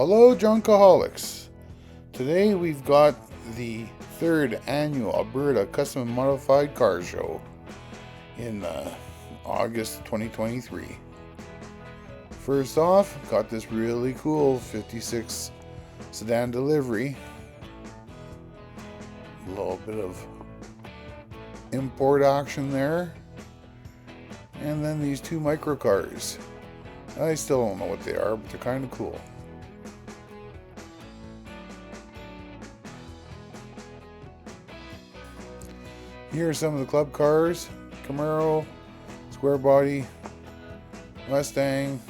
Hello, Junkaholics. Today we've got the third annual Alberta Custom Modified Car Show in August 2023. First off, got this really cool 56 sedan delivery. A little bit of import action there. And then these two microcars. I still don't know what they are, but they're kind of cool. Here are some of the club cars: Camaro, Square Body, Mustang,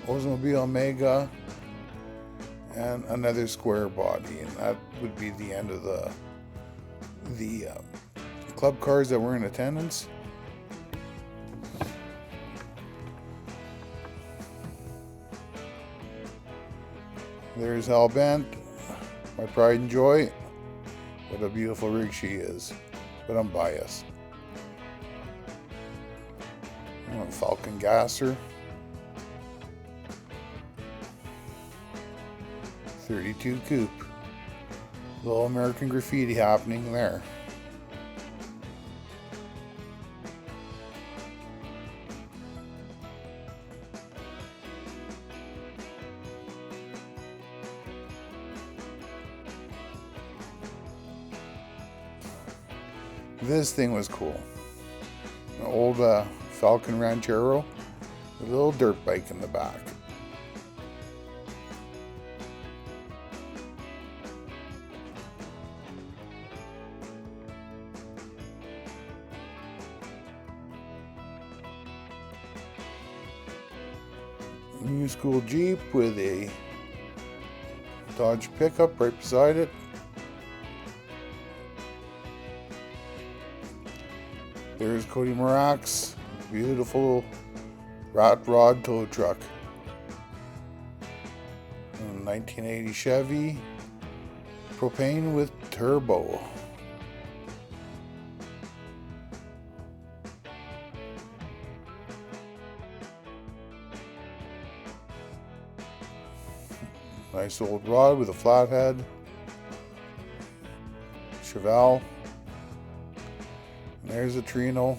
Oldsmobile Omega, and another Square Body. And that would be the end of the club cars that were in attendance. There's Alberta, my pride and joy. What a beautiful rig she is, but I'm biased. Falcon Gasser, 32 Coupe, little American graffiti happening there. This thing was cool. An old Falcon Ranchero with a little dirt bike in the back. New school Jeep with a Dodge pickup right beside it. There's Cody Marak's beautiful rat rod tow truck. A 1980 Chevy propane with turbo. Nice old rod with a flathead. Chevelle. There's a Trino,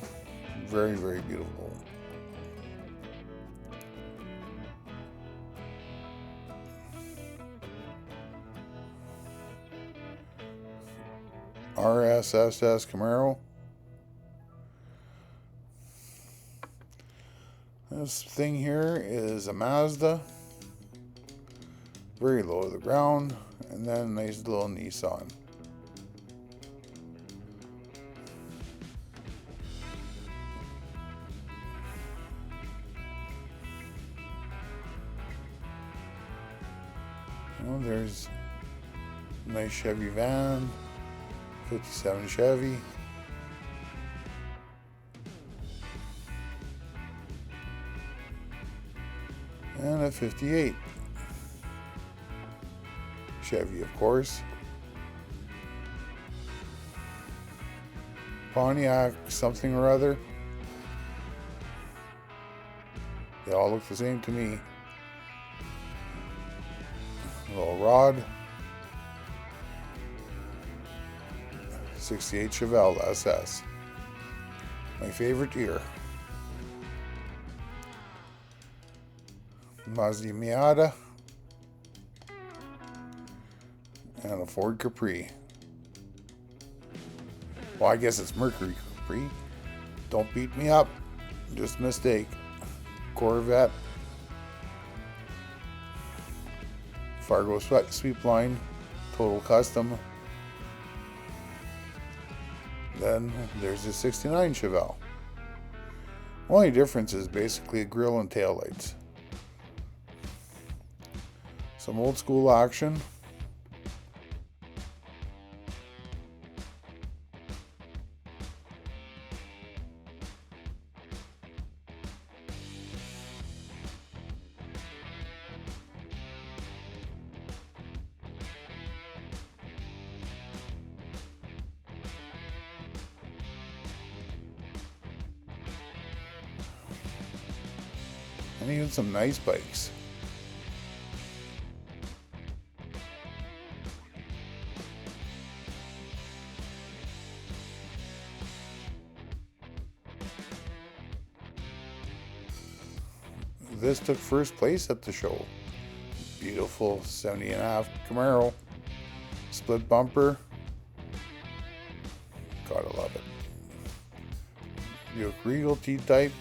very, very beautiful. RSSS Camaro. This thing here is a Mazda, very low to the ground, and then a nice little Nissan. Well, there's a nice Chevy van, 57 Chevy. And a 58 Chevy, of course. Pontiac something or other. They all look the same to me. Little rod. 68 Chevelle SS. My favorite year. Mazda Miata. And a Ford Capri. Well, I guess it's Mercury Capri. Don't beat me up. Just a mistake. Corvette. Fargo sweep line, total custom. Then there's a 69 Chevelle. Only difference is basically a grille and taillights. Some old school action. and even some nice bikes. This took first place at the show. Beautiful 70.5 Camaro, split bumper. Gotta love it. Buick Regal T-Type.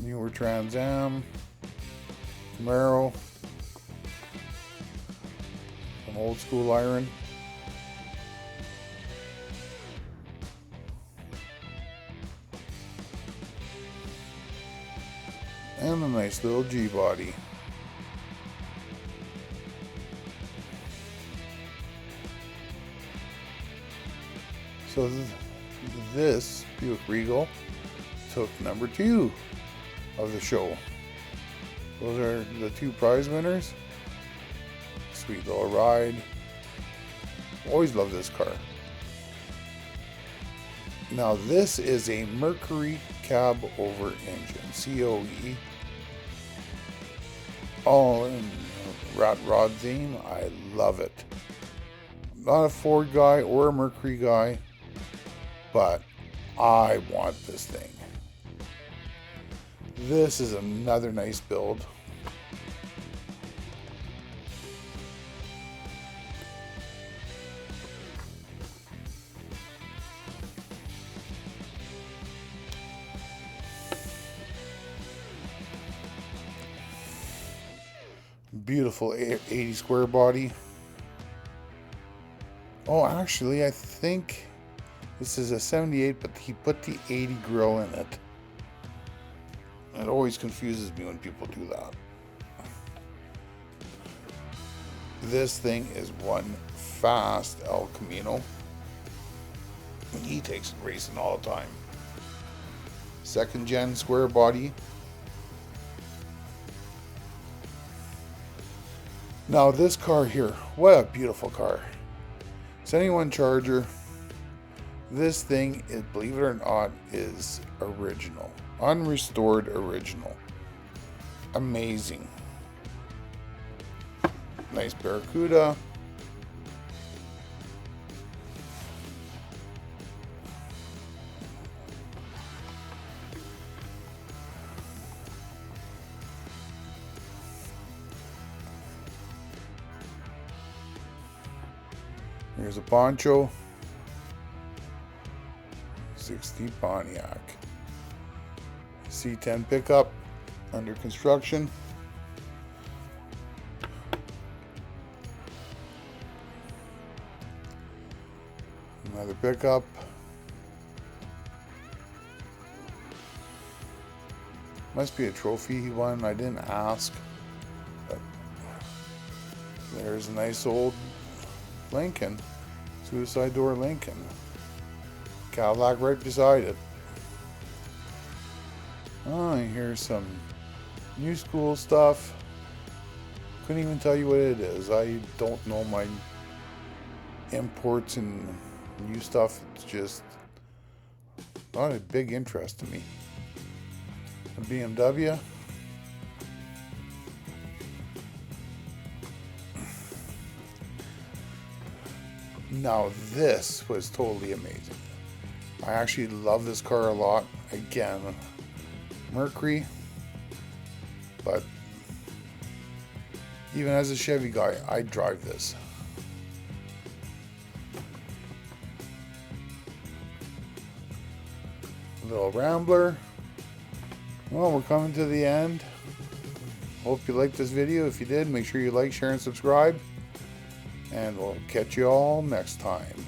Newer Trans Am, Camaro, some old school iron. And a nice little G-body. So this Buick Regal took number 2 of the show. Those are the 2 prize winners. Sweet little ride. Always love this car. Now this is a Mercury cab over engine, COE. All in rat rod theme. I love it. I'm not a Ford guy or a Mercury guy, but I want this thing. This is another nice build. Beautiful 80 square body. Oh, actually, I think this is a 78, but he put the 80 grill in it. It always confuses me when people do that. This thing is one fast El Camino. He takes it racing all the time. 2nd gen square body. Now this car here, what a beautiful car. 71 Charger. This thing, believe it or not, is original. Unrestored original. Amazing. Nice Barracuda. Here's a Poncho. 60 Pontiac. C10 pickup under construction. Another pickup. Must be a trophy he won. I didn't ask. But there's a nice old Lincoln. Suicide door Lincoln. Cadillac right beside it. Oh, and here's some new school stuff. Couldn't even tell you what it is. I don't know my imports and new stuff. It's just not a big interest to me. A BMW. Now this was totally amazing. I actually love this car a lot. Again, Mercury, but even as a Chevy guy, I drive this. Little Rambler. Well, we're coming to the end. Hope you liked this video. If you did, make sure you like, share, and subscribe. And we'll catch you all next time.